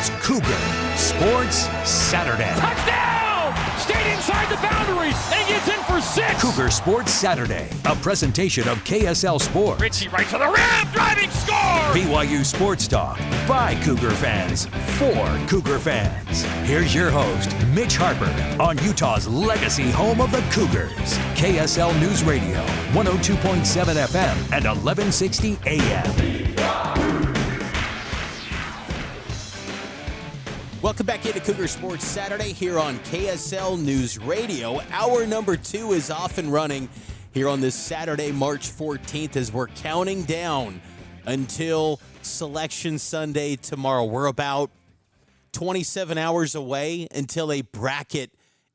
It's Cougar Sports Saturday. Touchdown! Stayed inside the boundary and gets in for 6. Cougar Sports Saturday, a presentation of KSL Sports. Ritchie right to the rim, driving score! BYU Sports Talk by Cougar fans for Cougar fans. Here's your host, Mitch Harper, on Utah's legacy home of the Cougars. KSL News Radio, 102.7 FM and 1160 AM. Welcome back into Cougar Sports Saturday here on KSL News Radio. Hour number 2 is off and running here on this Saturday, March 14th, as we're counting down until Selection Sunday tomorrow. We're about 27 hours away until a bracket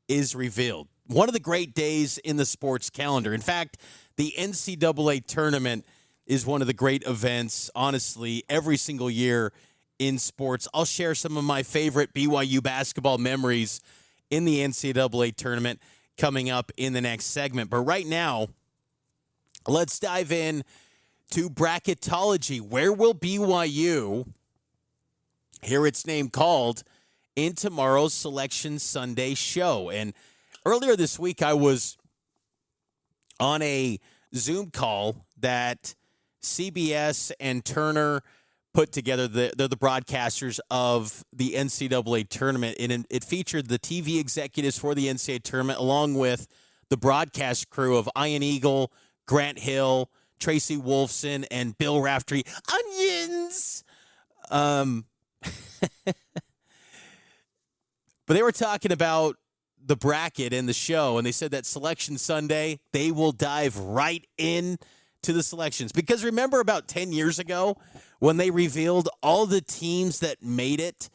is revealed. One of the great days in the sports calendar. In fact, the NCAA tournament is one of the great events, honestly, every single year in sports. I'll share some of my favorite BYU basketball memories in the NCAA tournament coming up in the next segment. But right now, let's dive in to Bracketology. Where will BYU, hear its name called, in tomorrow's Selection Sunday show? And earlier this week, I was on a Zoom call that CBS and Turner put together. They're the broadcasters of the NCAA tournament, and it featured the TV executives for the NCAA tournament along with the broadcast crew of Ian Eagle, Grant Hill, Tracy Wolfson, and Bill Raftery. Onions! But they were talking about the bracket and the show, and they said that Selection Sunday, they will dive right in to the selections. Because remember about 10 years ago when they revealed all the teams that made it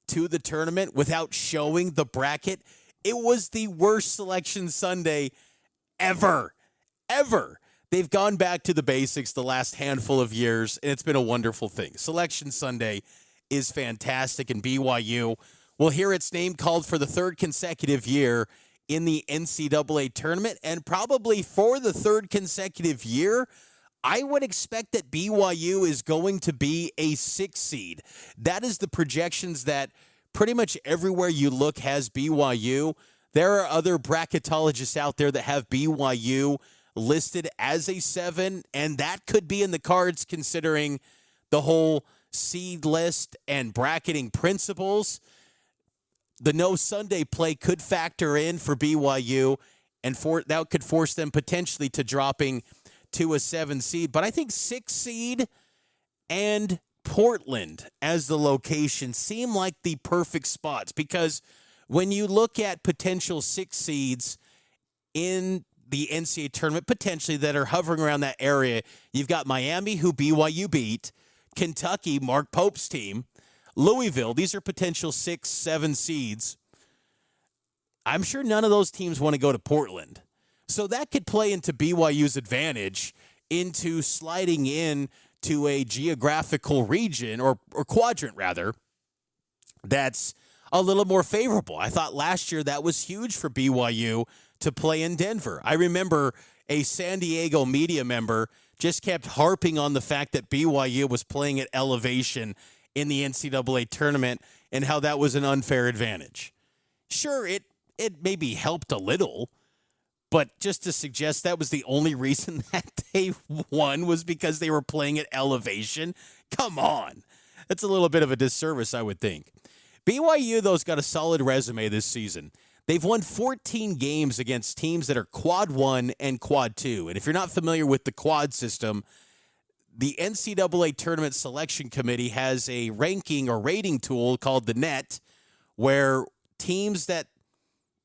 to the tournament without showing the bracket? It was the worst Selection Sunday ever. They've gone back to the basics the last handful of years, and it's been a wonderful thing. Selection Sunday is fantastic, and BYU will hear its name called for the third consecutive year in the NCAA tournament, and probably for the third consecutive year, I would expect that BYU is going to be a 6 seed. That is the projections that pretty much everywhere you look has BYU. There are other bracketologists out there that have BYU listed as a 7, and that could be in the cards considering the whole seed list and bracketing principles. The no Sunday play could factor in for BYU, and that could force them potentially to dropping to a 7 seed. But I think 6 seed and Portland as the location seem like the perfect spots, because when you look at potential 6 seeds in the NCAA tournament, potentially that are hovering around that area, you've got Miami, who BYU beat, Kentucky, Mark Pope's team, Louisville. These are potential 6, 7 seeds. I'm sure none of those teams want to go to Portland. So that could play into BYU's advantage into sliding in to a geographical region or quadrant, rather, that's a little more favorable. I thought last year that was huge for BYU to play in Denver. I remember a San Diego media member just kept harping on the fact that BYU was playing at elevation in the NCAA tournament and how that was an unfair advantage. Sure, it maybe helped a little, but just to suggest that was the only reason that they won was because they were playing at elevation, come on. That's a little bit of a disservice, I would think. BYU, though, has got a solid resume this season. They've won 14 games against teams that are Quad 1 and Quad 2. And if you're not familiar with the quad system, the NCAA Tournament Selection Committee has a ranking or rating tool called the NET, where teams that,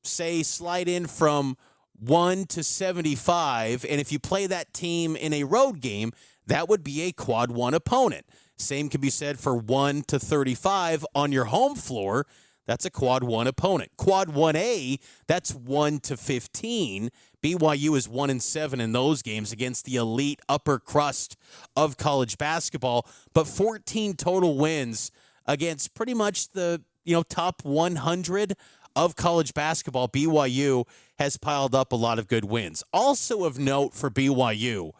say, slide in from 1 to 75, and if you play that team in a road game, that would be a Quad 1 opponent. Same can be said for 1 to 35 on your home floor. That's a Quad 1 opponent. Quad 1A, that's 1 to 15. BYU is 1-7 in those games against the elite upper crust of college basketball, but 14 total wins against pretty much the top 100 of college basketball. BYU has piled up a lot of good wins. Also of note for BYU,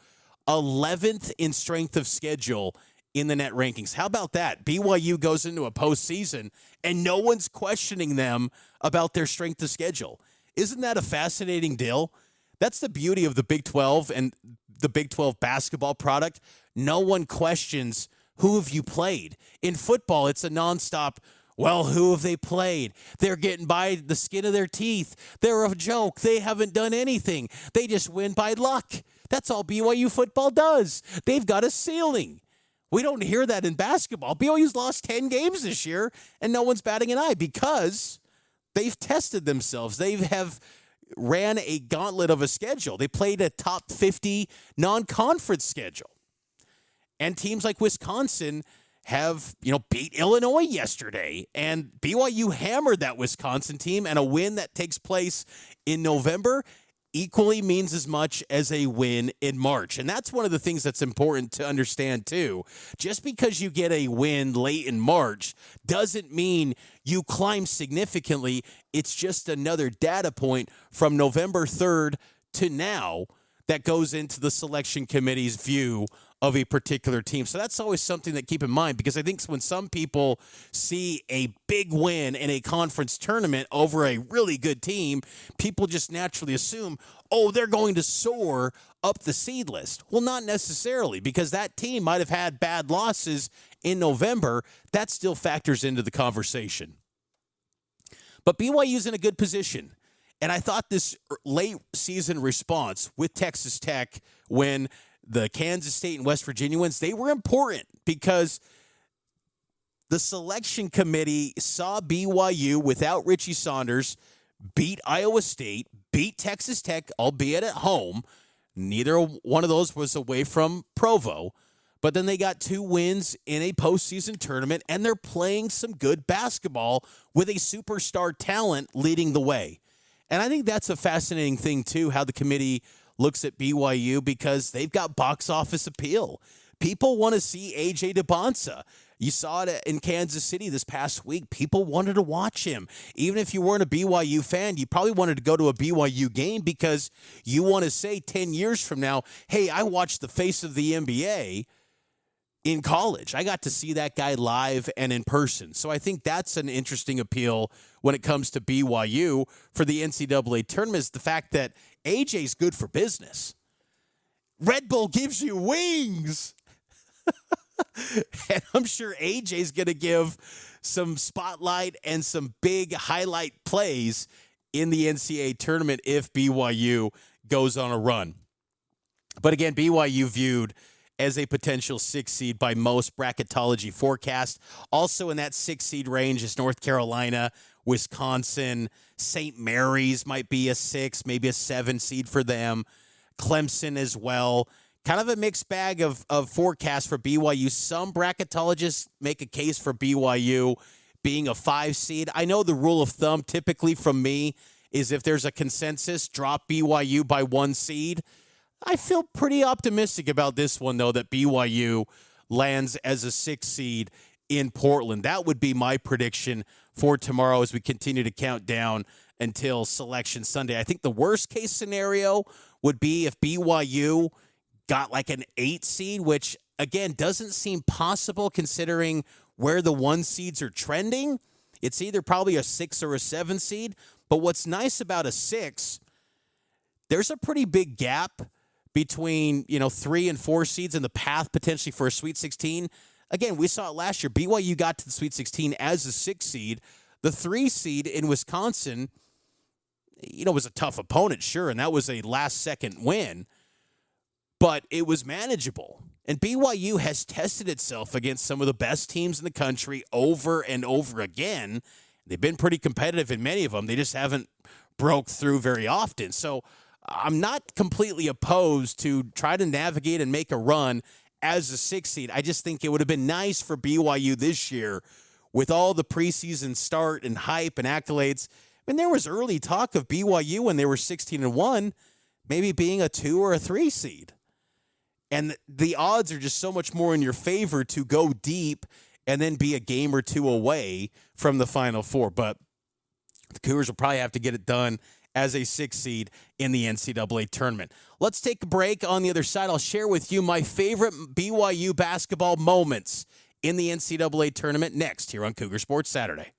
11th in strength of schedule in the net rankings. How about that? BYU goes into a postseason and no one's questioning them about their strength of schedule. Isn't that a fascinating deal? That's the beauty of the Big 12 and the Big 12 basketball product. No one questions who have you played. In football, it's a nonstop, well, who have they played? They're getting by the skin of their teeth. They're a joke. They haven't done anything. They just win by luck. That's all BYU football does. They've got a ceiling. We don't hear that in basketball. BYU's lost 10 games this year, and no one's batting an eye because they've tested themselves. They have ran a gauntlet of a schedule. They played a top 50 non-conference schedule. And teams like Wisconsin have, beat Illinois yesterday. And BYU hammered that Wisconsin team, and a win that takes place in November equally means as much as a win in March. And that's one of the things that's important to understand, too. Just because you get a win late in March doesn't mean you climb significantly. It's just another data point from November 3rd to now that goes into the selection committee's view of a particular team. So that's always something that keep in mind, because I think when some people see a big win in a conference tournament over a really good team, people just naturally assume, oh, they're going to soar up the seed list. Well, not necessarily, because that team might have had bad losses in November. That still factors into the conversation. But BYU's in a good position. And I thought this late season response with Texas Tech when the Kansas State and West Virginia wins, they were important because the selection committee saw BYU without Richie Saunders beat Iowa State, beat Texas Tech, albeit at home. Neither one of those was away from Provo. But then they got 2 wins in a postseason tournament, and they're playing some good basketball with a superstar talent leading the way. And I think that's a fascinating thing, too, how the committee looks at BYU, because they've got box office appeal. People want to see A.J. DeBonsa. You saw it in Kansas City this past week. People wanted to watch him. Even if you weren't a BYU fan, you probably wanted to go to a BYU game because you want to say 10 years from now, hey, I watched the face of the NBA in college. I got to see that guy live and in person. So I think that's an interesting appeal when it comes to BYU for the NCAA tournament, is the fact that AJ's good for business. Red Bull gives you wings. And I'm sure AJ's going to give some spotlight and some big highlight plays in the NCAA tournament if BYU goes on a run. But again, BYU viewed as a potential 6 seed by most bracketology forecasts. Also in that 6 seed range is North Carolina, Wisconsin, St. Mary's might be a 6, maybe a 7 seed for them. Clemson as well. Kind of a mixed bag of forecasts for BYU. Some bracketologists make a case for BYU being a 5 seed. I know the rule of thumb typically from me is if there's a consensus, drop BYU by 1 seed. I feel pretty optimistic about this one, though, that BYU lands as a 6 seed in Portland. That would be my prediction for tomorrow as we continue to count down until Selection Sunday. I think the worst case scenario would be if BYU got like an 8 seed, which, again, doesn't seem possible considering where the 1 seeds are trending. It's either probably a 6 or a 7 seed. But what's nice about a 6, there's a pretty big gap between, 3 and 4 seeds in the path potentially for a Sweet 16. Again, we saw it last year. BYU got to the Sweet 16 as a 6 seed. The 3 seed in Wisconsin, was a tough opponent, sure, and that was a last-second win, but it was manageable. And BYU has tested itself against some of the best teams in the country over and over again. They've been pretty competitive in many of them. They just haven't broke through very often. So I'm not completely opposed to try to navigate and make a run as a 6 seed. I just think it would have been nice for BYU this year with all the preseason start and hype and accolades. I mean, there was early talk of BYU when they were 16-1, maybe being a 2 or a 3 seed. And the odds are just so much more in your favor to go deep and then be a game or 2 away from the Final Four. But the Cougars will probably have to get it done as a 6 seed in the NCAA tournament. Let's take a break. On the other side, I'll share with you my favorite BYU basketball moments in the NCAA tournament next here on Cougar Sports Saturday.